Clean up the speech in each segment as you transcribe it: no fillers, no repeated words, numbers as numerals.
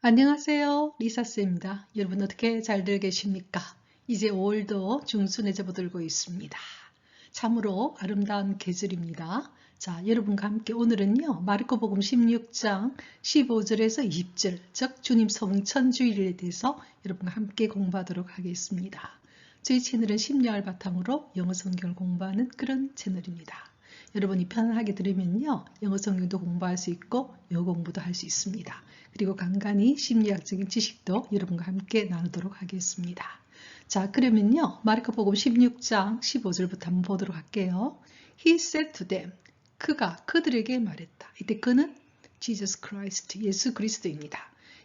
안녕하세요. 리사쌤입니다. 여러분 어떻게 잘들 계십니까? 이제 5월도 중순에 접어들고 있습니다. 참으로 아름다운 계절입니다. 자, 여러분과 함께 오늘은요. 마르코복음 16장 15절에서 20절, 즉 주님 성천주일에 대해서 여러분과 함께 공부하도록 하겠습니다. 저희 채널은 심리학을 바탕으로 영어 성경을 공부하는 그런 채널입니다. 여러분이 편안하게 들으면요. 영어 성경도 공부할 수 있고 영어 공부도 할 수 있습니다. 그리고 간간히 심리학적인 지식도 여러분과 함께 나누도록 하겠습니다. 자, 그러면요. 마르코복음 16장 15절부터 한번 보도록 할게요. He said to them, 그가 그들에게 말했다. 이때 그는 Jesus Christ, 예수 그리스도입니다.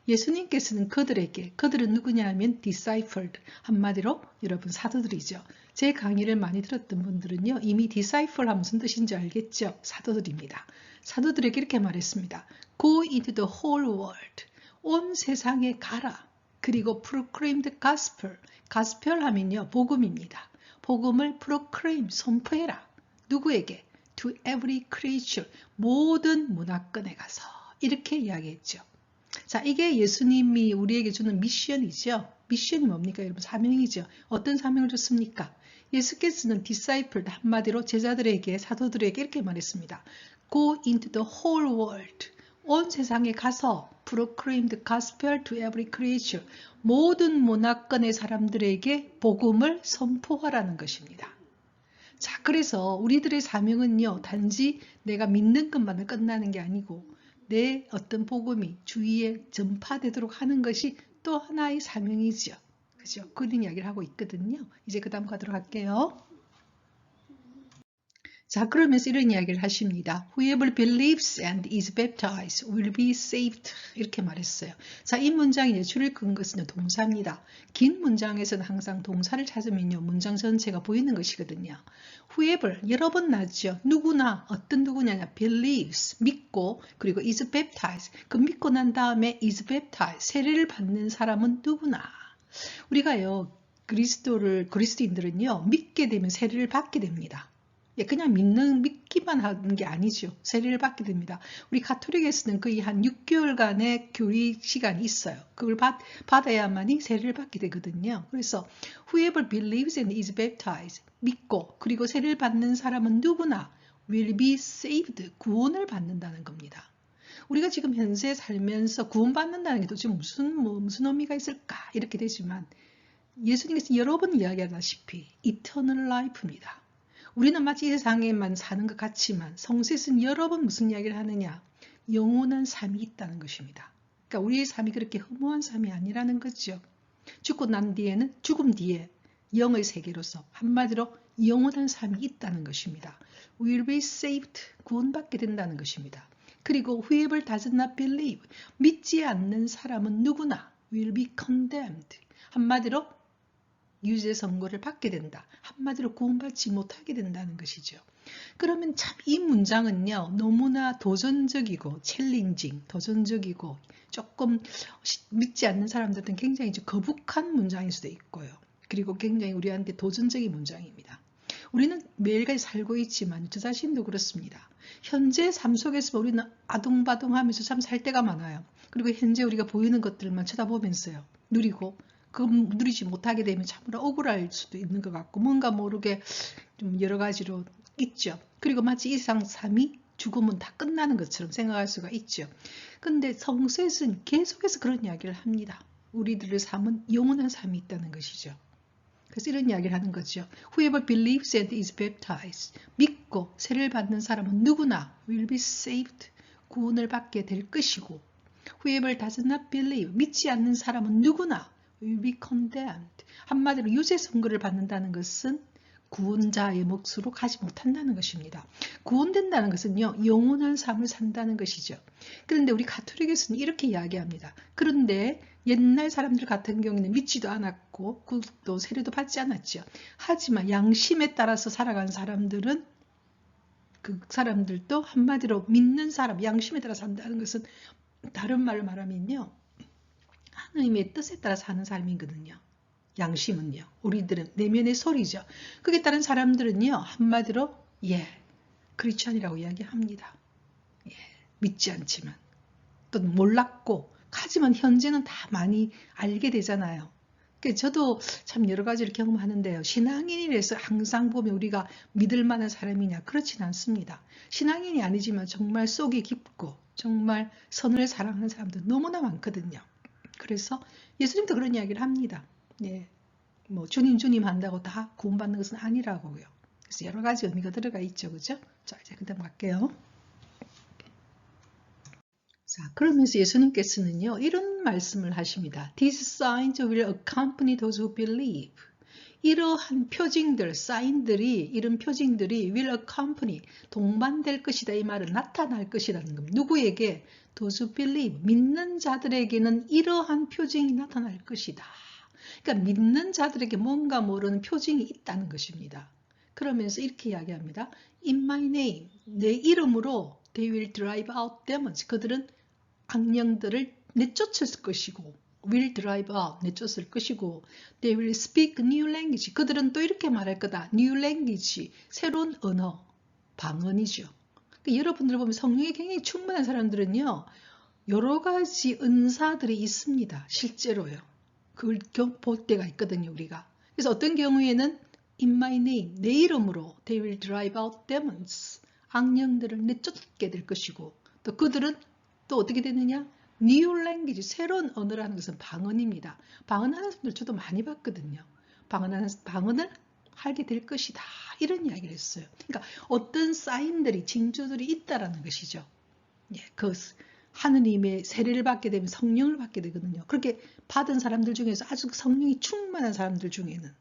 예수님께서는 그들에게, 그들은 누구냐 하면 disciple, 한마디로 여러분 사도들이죠. 제 강의를 많이 들었던 분들은요. 이미 disciple 하면 무슨 뜻인지 알겠죠? 사도들입니다. 사도들에게 이렇게 말했습니다. Go into the whole world. 온 세상에 가라. 그리고 proclaim the gospel. gospel 하면요. 복음입니다. 복음을 proclaim, 선포해라. 누구에게? To every creature. 모든 문화권에 가서. 이렇게 이야기했죠. 자, 이게 예수님이 우리에게 주는 미션이죠. 미션이 뭡니까? 여러분, 사명이죠. 어떤 사명을 줬습니까? 예수께서는 disciple, 한마디로 제자들에게, 사도들에게 이렇게 말했습니다. Go into the whole world. 온 세상에 가서 proclaim the gospel to every creature. 모든 문화권의 사람들에게 복음을 선포하라는 것입니다. 자, 그래서 우리들의 사명은요, 단지 내가 믿는 것만은 끝나는 게 아니고 내 어떤 복음이 주위에 전파되도록 하는 것이 또 하나의 사명이죠. 그죠? 그런 이야기를 하고 있거든요. 이제 그 다음 가도록 할게요. 자, 그러면서 이런 이야기를 하십니다. Whoever believes and is baptized will be saved. 이렇게 말했어요. 자, 이 문장에 줄을 긋은 것은 동사입니다. 긴 문장에서는 항상 동사를 찾으면요. 문장 전체가 보이는 것이거든요. Whoever, 여러 번 나왔죠. 누구나, 어떤 누구냐, believes, 믿고, 그리고 is baptized. 그 믿고 난 다음에 is baptized, 세례를 받는 사람은 누구나. 우리가요, 그리스도인들은요, 믿게 되면 세례를 받게 됩니다. 그냥 믿기만 하는 게 아니죠. 세례를 받게 됩니다. 우리 가톨릭에서는 거의 한 6개월간의 교리 시간이 있어요. 그걸 받아야만이 세례를 받게 되거든요. 그래서 whoever believes and is baptized, 믿고 그리고 세례를 받는 사람은 누구나 will be saved, 구원을 받는다는 겁니다. 우리가 지금 현재 살면서 구원받는다는 게 도대체 무슨 의미가 있을까? 이렇게 되지만 예수님께서 여러 번 이야기하다시피 eternal life입니다. 우리는 마치 이 세상에만 사는 것 같지만 성서에서는 여러 번 무슨 이야기를 하느냐? 영원한 삶이 있다는 것입니다. 그러니까 우리의 삶이 그렇게 허무한 삶이 아니라는 거죠. 죽고 난 뒤에는 죽음 뒤에 영의 세계로서 한마디로 영원한 삶이 있다는 것입니다. Will be saved, 구원받게 된다는 것입니다. 그리고 whoever does not believe, 믿지 않는 사람은 누구나 will be condemned, 한마디로 유죄 선고를 받게 된다. 한마디로 구원받지 못하게 된다는 것이죠. 그러면 참 이 문장은요. 너무나 도전적이고 챌린징, 도전적이고 조금 믿지 않는 사람들한테는 굉장히 거북한 문장일 수도 있고요. 그리고 굉장히 우리한테 도전적인 문장입니다. 우리는 매일같이 살고 있지만 저 자신도 그렇습니다. 현재 삶 속에서 우리는 아둥바둥하면서 참 살 때가 많아요. 그리고 현재 우리가 보이는 것들만 쳐다보면서요. 누리고 누리지 못하게 되면 참으로 억울할 수도 있는 것 같고 뭔가 모르게 좀 여러 가지로 있죠. 그리고 마치 이 세상 삶이 죽으면 다 끝나는 것처럼 생각할 수가 있죠. 근데 성서에서는 계속해서 그런 이야기를 합니다. 우리들의 삶은 영원한 삶이 있다는 것이죠. 그래서 이런 이야기를 하는 거죠. Whoever believes and is baptized, 믿고 세례를 받는 사람은 누구나 will be saved, 구원을 받게 될 것이고 Whoever does not believe, 믿지 않는 사람은 누구나 will be condemned. 한마디로 유죄 선고를 받는다는 것은 구원자의 몫으로 가지 못한다는 것입니다. 구원된다는 것은요, 영원한 삶을 산다는 것이죠. 그런데 우리 가톨릭에서는 이렇게 이야기합니다. 그런데 옛날 사람들 같은 경우에는 믿지도 않았고 또 세례도 받지 않았죠. 하지만 양심에 따라서 살아간 사람들은 그 사람들도 한마디로 믿는 사람, 양심에 따라 산다는 것은 다른 말로 말하면요. 하나님의 뜻에 따라 사는 삶이거든요. 양심은요. 우리들은 내면의 소리죠. 그에 따른 사람들은요. 한마디로 크리스천이라고 이야기합니다. 믿지 않지만 또 몰랐고 하지만 현재는 다 많이 알게 되잖아요. 저도 참 여러 가지를 경험하는데요. 신앙인이라서 항상 보면 우리가 믿을 만한 사람이냐? 그렇진 않습니다. 신앙인이 아니지만 정말 속이 깊고 정말 선을 사랑하는 사람들 너무나 많거든요. 그래서 예수님도 그런 이야기를 합니다. 예, 뭐 주님 한다고 다 구원받는 것은 아니라고요. 그래서 여러 가지 의미가 들어가 있죠. 그죠? 자, 이제 그다음 갈게요. 자, 그러면서 예수님께서는요, 이런 말씀을 하십니다. These signs will accompany those who believe. 이러한 표징들, 사인들이, 이런 표징들이 will accompany, 동반될 것이다. 이 말은 나타날 것이라는 겁니다. 누구에게? Those who believe. 믿는 자들에게는 이러한 표징이 나타날 것이다. 그러니까 믿는 자들에게 뭔가 모르는 표징이 있다는 것입니다. 그러면서 이렇게 이야기합니다. In my name, 내 이름으로 they will drive out demons. 그들은 악령들을 내쫓을 것이고 will drive out, 내쫓을 것이고 they will speak new language. 그들은 또 이렇게 말할 거다. new language, 새로운 언어, 방언이죠. 그러니까 여러분들 보면 성령이 굉장히 충만한 사람들은요. 여러 가지 은사들이 있습니다. 실제로요. 그걸 볼 때가 있거든요. 우리가. 그래서 어떤 경우에는 in my name, 내 이름으로 they will drive out demons. 악령들을 내쫓게 될 것이고 또 그들은 또 어떻게 되느냐? new language, 새로운 언어라는 것은 방언입니다. 방언하는 분들 저도 많이 봤거든요. 방언을 하게 될 것이다. 이런 이야기를 했어요. 그러니까 어떤 사인들이, 징조들이 있다라는 것이죠. 예, 그 하느님의 세례를 받게 되면 성령을 받게 되거든요. 그렇게 받은 사람들 중에서 아주 성령이 충만한 사람들 중에는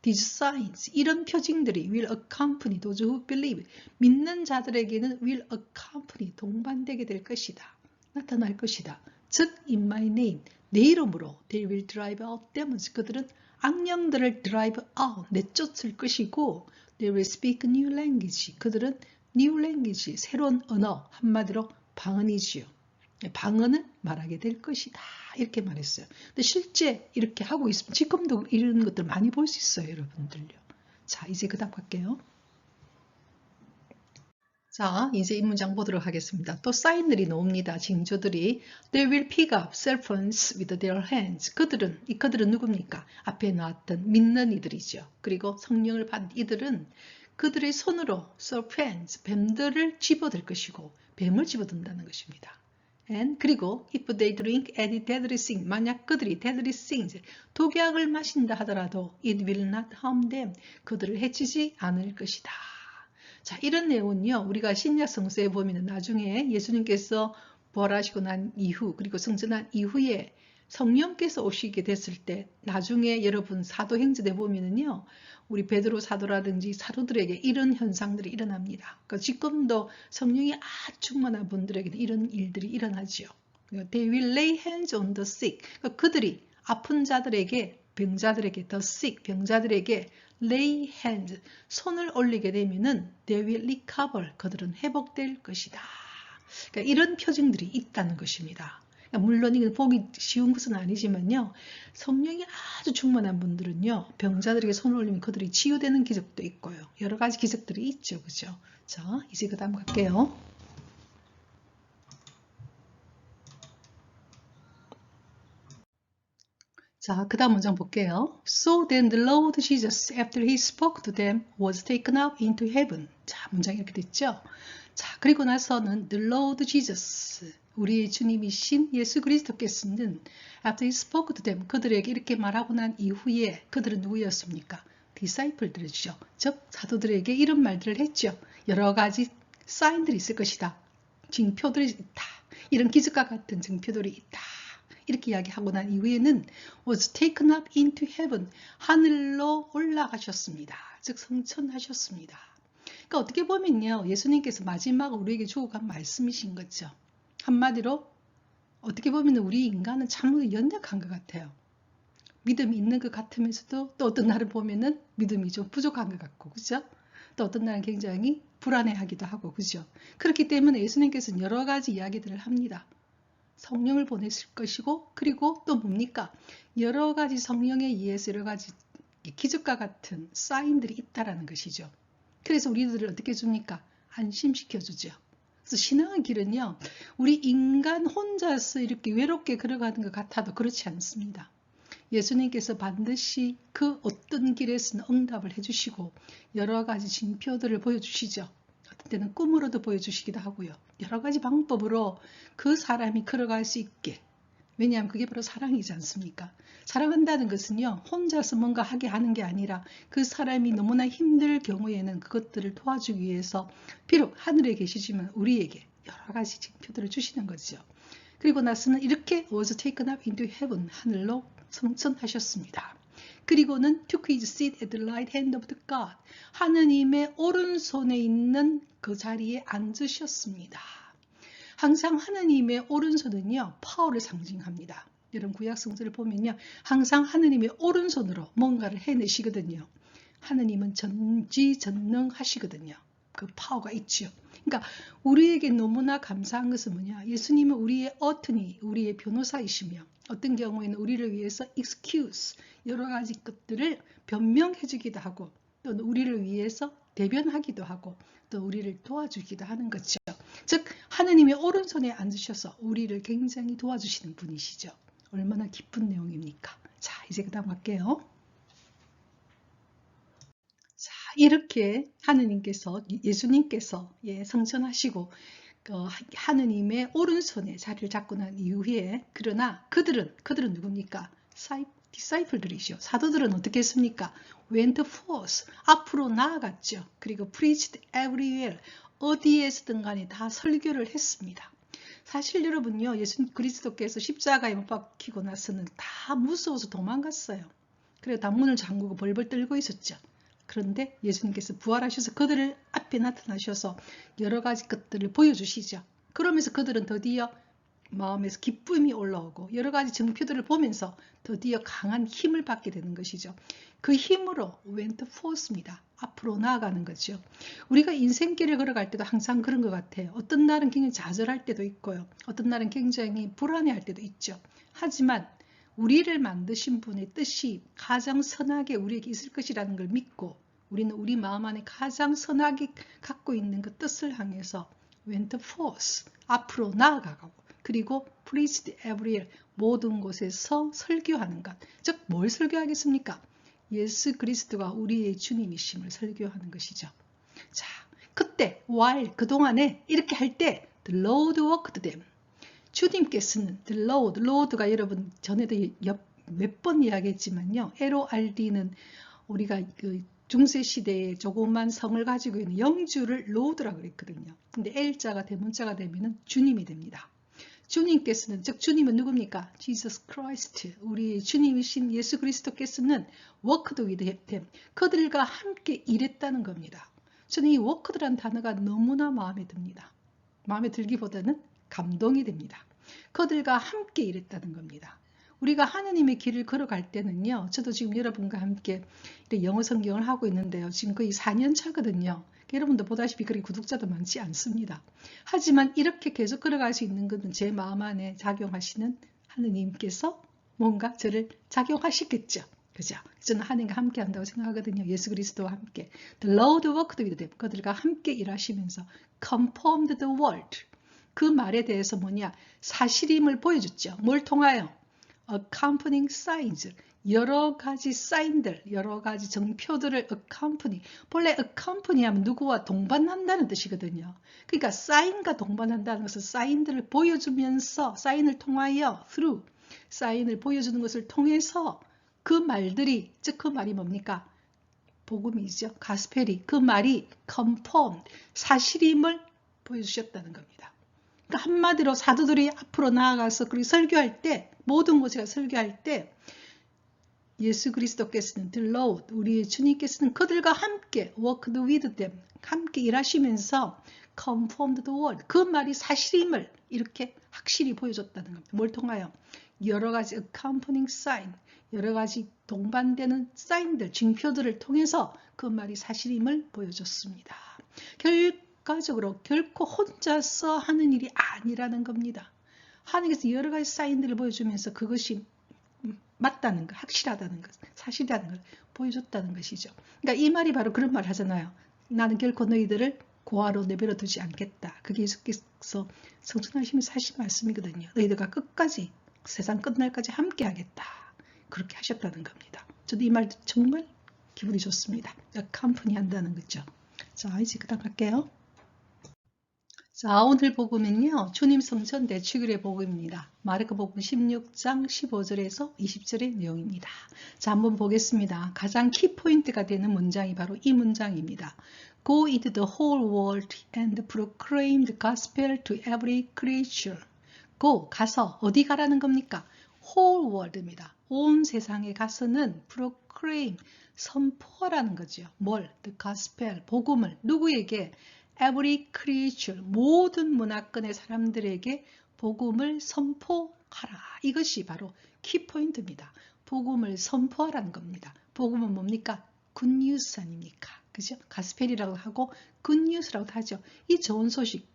These signs, 이런 표징들이 will accompany those who believe. 믿는 자들에게는 will accompany, 동반되게 될 것이다. 나타날 것이다. 즉, in my name, 내 이름으로 they will drive out demons. 그들은 악령들을 drive out, 내쫓을 것이고 they will speak new language. 그들은 new language, 새로운 언어, 한마디로 방언이지요. 방언을 말하게 될 것이다. 이렇게 말했어요. 근데 실제 이렇게 하고 있으면 지금도 이런 것들 많이 볼 수 있어요. 여러분들요. 자, 이제 그 다음 갈게요. 자, 이제 이 문장 보도록 하겠습니다. 또 사인들이 나옵니다. 징조들이 They will pick up serpents with their hands. 그들은 누굽니까? 앞에 나왔던 믿는 이들이죠. 그리고 성령을 받은 이들은 그들의 손으로 serpents, 뱀들을 집어들 것이고 뱀을 집어든다는 것입니다. And 그리고 if they drink any deadly thing, 만약 그들이 deadly things, 독약을 마신다 하더라도 it will not harm them, 그들을 해치지 않을 것이다. 자, 이런 내용은요, 우리가 신약 성서에 보면 나중에 예수님께서 부활하시고 난 이후, 그리고 성전한 이후에 성령께서 오시게 됐을 때 나중에 여러분 사도행전에 보면은요, 우리 베드로 사도라든지 사도들에게 이런 현상들이 일어납니다. 그러니까 지금도 성령이 아주 충만한 분들에게는 이런 일들이 일어나죠. They will lay hands on the sick. 그러니까 그들이 아픈 자들에게, 병자들에게, the sick, 병자들에게 lay hands, 손을 올리게 되면은 they will recover, 그들은 회복될 것이다. 그러니까 이런 표징들이 있다는 것입니다. 물론 이건 보기 쉬운 것은 아니지만요. 성령이 아주 충만한 분들은요. 병자들에게 손을 올리면 그들이 치유되는 기적도 있고요. 여러 가지 기적들이 있죠. 그죠? 자, 이제 그 다음 갈게요. 자, 그 다음 문장 볼게요. So then the Lord Jesus, after he spoke to them, was taken up into heaven. 자, 문장이 이렇게 됐죠? 자, 그리고 나서는 the Lord Jesus, 우리의 주님이신 예수 그리스도께서는 after he spoke to them, 그들에게 이렇게 말하고 난 이후에 그들은 누구였습니까? 디사이플들이죠. 즉, 사도들에게 이런 말들을 했죠. 여러 가지 사인들이 있을 것이다. 증표들이 있다. 이런 기적과 같은 증표들이 있다. 이렇게 이야기하고 난 이후에는 was taken up into heaven, 하늘로 올라가셨습니다. 즉 성천하셨습니다. 그러니까 어떻게 보면요, 예수님께서 마지막으로 우리에게 주고 간 말씀이신 거죠. 한마디로 어떻게 보면 우리 인간은 참으로 연약한 것 같아요. 믿음이 있는 것 같으면서도 또 어떤 날을 보면은 믿음이 좀 부족한 것 같고, 그죠? 또 어떤 날은 굉장히 불안해하기도 하고, 그죠? 그렇기 때문에 예수님께서는 여러 가지 이야기들을 합니다. 성령을 보내실 것이고, 그리고 또 뭡니까? 여러 가지 성령에 의해서 여러 가지 기적과 같은 사인들이 있다라는 것이죠. 그래서 우리들을 어떻게 해줍니까? 안심시켜주죠. 그래서 신앙의 길은요, 우리 인간 혼자서 이렇게 외롭게 걸어가는 것 같아도 그렇지 않습니다. 예수님께서 반드시 그 어떤 길에서는 응답을 해주시고 여러 가지 징표들을 보여주시죠. 어떤 때는 꿈으로도 보여주시기도 하고요. 여러 가지 방법으로 그 사람이 걸어갈 수 있게. 왜냐하면 그게 바로 사랑이지 않습니까? 사랑한다는 것은요, 혼자서 뭔가 하게 하는 게 아니라 그 사람이 너무나 힘들 경우에는 그것들을 도와주기 위해서 비록 하늘에 계시지만 우리에게 여러 가지 징표들을 주시는 거죠. 그리고 나서는 이렇게 was taken up into heaven, 하늘로 승천하셨습니다. 그리고는 took his seat at the right hand of the God, 하느님의 오른손에 있는 그 자리에 앉으셨습니다. 항상 하느님의 오른손은요, 파워를 상징합니다. 여러분 구약 성서를 보면요, 항상 하느님의 오른손으로 뭔가를 해내시거든요. 하느님은 전지전능하시거든요. 그 파워가 있죠. 그러니까 우리에게 너무나 감사한 것은 뭐냐, 예수님은 우리의 어터니, 우리의 변호사이시며 어떤 경우에는 우리를 위해서 excuse, 여러 가지 것들을 변명해 주기도 하고 또 우리를 위해서 대변하기도 하고 또 우리를 도와주기도 하는 거죠. 즉 하느님의 오른손에 앉으셔서 우리를 굉장히 도와주시는 분이시죠. 얼마나 기쁜 내용입니까? 자, 이제 그 다음 갈게요. 자, 이렇게 하느님께서, 예수님께서 승천하시고 하느님의 오른손에 자리를 잡고 난 이후에, 그러나 그들은 누굽니까? 디사이플들이죠. 사도들은 어떻게 했습니까? went forth, 앞으로 나아갔죠. 그리고 preached everywhere, 어디에서든 간에 다 설교를 했습니다. 사실 여러분요, 예수 그리스도께서 십자가에 못 박히고 나서는 다 무서워서 도망갔어요. 그래서 단문을 잠그고 벌벌 떨고 있었죠. 그런데 예수님께서 부활하셔서 그들을 앞에 나타나셔서 여러 가지 것들을 보여주시죠. 그러면서 그들은 드디어 마음에서 기쁨이 올라오고 여러 가지 증표들을 보면서 드디어 강한 힘을 받게 되는 것이죠. 그 힘으로 went forth입니다. 앞으로 나아가는 거죠. 우리가 인생길을 걸어갈 때도 항상 그런 것 같아요. 어떤 날은 굉장히 좌절할 때도 있고요. 어떤 날은 굉장히 불안해할 때도 있죠. 하지만 우리를 만드신 분의 뜻이 가장 선하게 우리에게 있을 것이라는 걸 믿고 우리는 우리 마음 안에 가장 선하게 갖고 있는 그 뜻을 향해서 went forth, 앞으로 나아가고 그리고 preached everywhere, 모든 곳에서 설교하는 것. 즉 뭘 설교하겠습니까? 예수 그리스도가 우리의 주님이심을 설교하는 것이죠. 자, 그때 while 그동안에 이렇게 할 때 the Lord worked them. 주님께서는 the Lord가 여러분 전에도 몇 번 이야기했지만요. LORD는 우리가 그 중세시대에 조그만 성을 가지고 있는 영주를 Lord라고 그랬거든요. 근데 L자가 대문자가 되면 주님이 됩니다. 주님께서는, 즉 주님은 누굽니까? Jesus Christ, 우리 주님이신 예수 그리스도께서는 worked with them, 그들과 함께 일했다는 겁니다. 저는 이 worked라는 단어가 너무나 마음에 듭니다. 마음에 들기보다는 감동이 됩니다. 그들과 함께 일했다는 겁니다. 우리가 하느님의 길을 걸어갈 때는요, 저도 지금 여러분과 함께 영어 성경을 하고 있는데요, 지금 거의 4년 차거든요. 여러분도 보다시피 그렇게 구독자도 많지 않습니다. 하지만 이렇게 계속 걸어갈 수 있는 것은 제 마음 안에 작용하시는 하느님께서 뭔가 저를 작용하시겠죠. 그죠? 저는 하느님과 함께 한다고 생각하거든요. 예수 그리스도와 함께. The Lord worked with them. 그들과 함께 일하시면서 conformed the world. 그 말에 대해서 뭐냐? 사실임을 보여줬죠. 뭘 통하여? accompanying signs. 여러 가지 사인들, 여러 가지 정표들을 accompany. 본래 accompany 하면 누구와 동반한다는 뜻이거든요. 그러니까 사인과 동반한다는 것은 사인들을 보여주면서, 사인을 통하여, through, 사인을 보여주는 것을 통해서 그 말들이, 즉 그 말이 뭡니까? 복음이죠. 가스펠이, 그 말이 conformed, 사실임을 보여주셨다는 겁니다. 그러니까 한마디로 사도들이 앞으로 나아가서 그리고 설교할 때, 모든 곳에 설교할 때 예수 그리스도께서는 the Lord, 우리의 주님께서는 그들과 함께 worked with them, 함께 일하시면서 conformed the world, 그 말이 사실임을 이렇게 확실히 보여줬다는 겁니다. 뭘 통하여? 여러 가지 accompanying sign, 여러 가지 동반되는 사인들, 징표들을 통해서 그 말이 사실임을 보여줬습니다. 결과적으로 결코 혼자서 하는 일이 아니라는 겁니다. 하나님께서 여러 가지 사인들을 보여주면서 그것이 맞다는 것, 확실하다는 것, 사실이라는 걸 보여줬다는 것이죠. 그러니까 이 말이 바로 그런 말 하잖아요. 나는 결코 너희들을 고아로 내버려 두지 않겠다. 그게 예수께서 성천하시면서 하신 말씀이거든요. 너희들과 끝까지 세상 끝날까지 함께 하겠다. 그렇게 하셨다는 겁니다. 저도 이 말 정말 기분이 좋습니다. 컴퍼니 한다는 거죠. 자, 이제 그다음 갈게요. 자, 오늘 복음은요, 주님 성천 대축일의 복음입니다. 마르코 복음 16장 15절에서 20절의 내용입니다. 자, 한번 보겠습니다. 가장 키포인트가 되는 문장이 바로 이 문장입니다. Go into the whole world and proclaim the gospel to every creature. Go, 가서, 어디 가라는 겁니까? whole world입니다. 온 세상에 가서는 proclaim, 선포하라는 거죠. 뭘? The gospel, 복음을 누구에게? Every creature, 모든 문화권의 사람들에게 복음을 선포하라. 이것이 바로 키포인트입니다. 복음을 선포하라는 겁니다. 복음은 뭡니까? 굿뉴스 아닙니까? 그죠? 가스펠이라고 하고 굿뉴스라고도 하죠. 이 좋은 소식,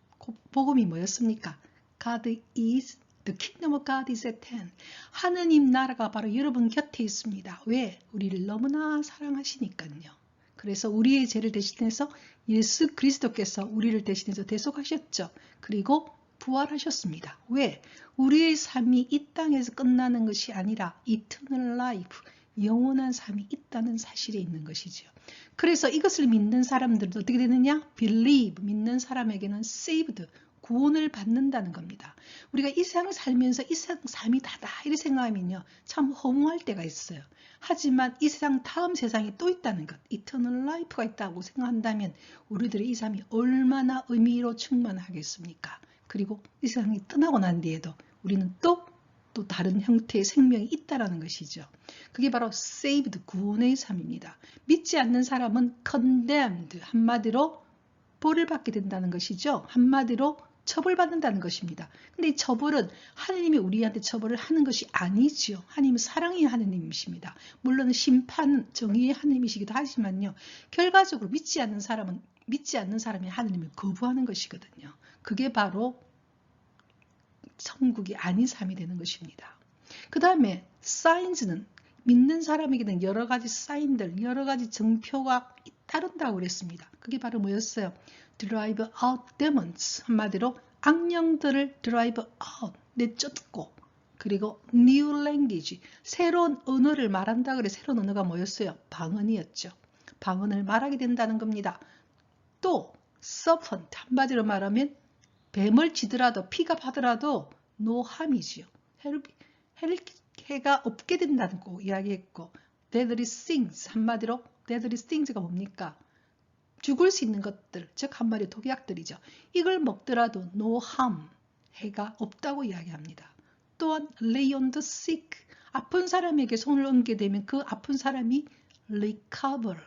복음이 뭐였습니까? God is, the kingdom of God is at hand. 하느님 나라가 바로 여러분 곁에 있습니다. 왜? 우리를 너무나 사랑하시니까요. 그래서 우리의 죄를 대신해서 예수 그리스도께서 우리를 대신해서 대속하셨죠. 그리고 부활하셨습니다. 왜? 우리의 삶이 이 땅에서 끝나는 것이 아니라 eternal life, 영원한 삶이 있다는 사실에 있는 것이죠. 그래서 이것을 믿는 사람들도 어떻게 되느냐? believe, 믿는 사람에게는 saved, 구원을 받는다는 겁니다. 우리가 이 세상 살면서 이 세상 삶이 다다 이렇게 생각하면요, 참 허무할 때가 있어요. 하지만 이 세상 다음 세상이 또 있다는 것, eternal life가 있다고 생각한다면 우리들의 이 삶이 얼마나 의미로 충만하겠습니까? 그리고 이 세상이 떠나고 난 뒤에도 우리는 또 다른 형태의 생명이 있다는 것이죠. 그게 바로 saved, 구원의 삶입니다. 믿지 않는 사람은 condemned, 한마디로 벌을 받게 된다는 것이죠. 한마디로 처벌받는다는 것입니다. 근데 이 처벌은 하느님이 우리한테 처벌을 하는 것이 아니지요. 하나님은 사랑의 하느님이십니다. 물론 심판, 정의의 하느님이시기도 하지만요. 결과적으로 믿지 않는 사람이 하느님을 거부하는 것이거든요. 그게 바로 천국이 아닌 삶이 되는 것입니다. 그 다음에 signs는 믿는 사람에게는 여러 가지 사인들, 여러 가지 증표가 따른다고 그랬습니다. 그게 바로 뭐였어요? drive out demons, 한마디로 악령들을 drive out, 내쫓고, 그리고 new language, 새로운 언어를 말한다 그래. 새로운 언어가 뭐였어요? 방언이었죠. 방언을 말하게 된다는 겁니다. 또 serpent, 한마디로 말하면 뱀을 치더라도 피가 파더라도 no harm이지요. 해가 없게 된다고 이야기했고, deadly things, 한마디로 deadly things가 뭡니까? 죽을 수 있는 것들, 즉 한마디로 독약들이죠. 이걸 먹더라도 no harm, 해가 없다고 이야기합니다. 또한 lay on the sick, 아픈 사람에게 손을 얹게 되면 그 아픈 사람이 recover,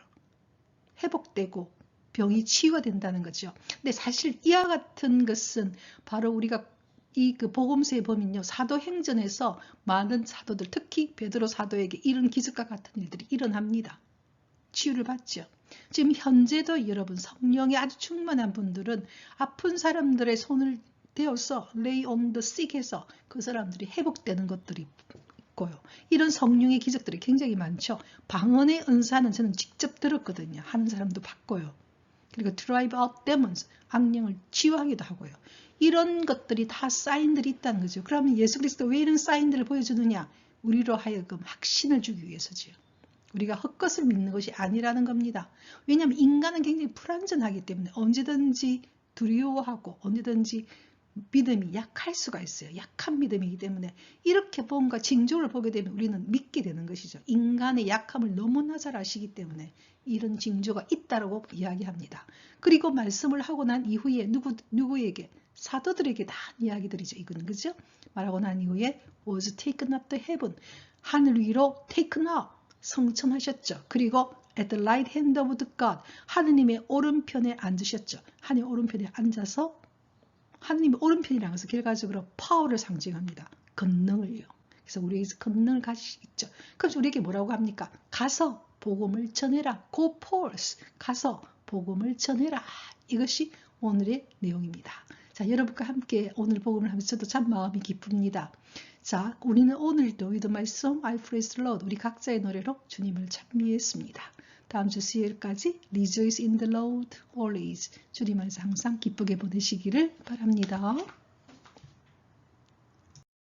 회복되고 병이 치유가 된다는 거죠. 근데 사실 이와 같은 것은 바로 우리가 이 복음서에 보면요, 사도행전에서 많은 사도들, 특히 베드로 사도에게 이런 기적과 같은 일들이 일어납니다. 치유를 받죠. 지금 현재도 여러분 성령이 아주 충만한 분들은 아픈 사람들의 손을 대어서 lay on the sick 해서 그 사람들이 회복되는 것들이 있고요. 이런 성령의 기적들이 굉장히 많죠. 방언의 은사는 저는 직접 들었거든요. 하는 사람도 봤고요. 그리고 drive out demons, 악령을 치유하기도 하고요. 이런 것들이 다 사인들이 있다는 거죠. 그러면 예수 그리스도 왜 이런 사인들을 보여주느냐? 우리로 하여금 확신을 주기 위해서죠. 우리가 헛것을 믿는 것이 아니라는 겁니다. 왜냐하면 인간은 굉장히 불완전하기 때문에 언제든지 두려워하고 언제든지 믿음이 약할 수가 있어요. 약한 믿음이기 때문에 이렇게 뭔가 징조를 보게 되면 우리는 믿게 되는 것이죠. 인간의 약함을 너무나 잘 아시기 때문에 이런 징조가 있다고 이야기합니다. 그리고 말씀을 하고 난 이후에 누구에게? 사도들에게 다 이야기들이죠. 이거는 그죠? 말하고 난 이후에 was taken up to heaven, 하늘 위로 taken up, 성천하셨죠. 그리고 at the right hand of the God, 하느님의 오른편에 앉으셨죠. 하느님의 오른편에 앉아서, 하느님의 오른편이라는 것은 결과적으로 파워를 상징합니다. 권능을요. 그래서 우리에게서 권능을 가지시죠. 그래서 우리에게 뭐라고 합니까? 가서 복음을 전해라. Go forth. 가서 복음을 전해라. 이것이 오늘의 내용입니다. 자, 여러분과 함께 오늘 복음을 하면서 저도 참 마음이 기쁩니다. 자, 우리는 오늘도 위도 말씀 I praise the Lord, 우리 각자의 노래로 주님을 찬미했습니다. 다음 주 수요일까지 Rejoice in the Lord always. 주님 안에서 항상 기쁘게 보내시기를 바랍니다.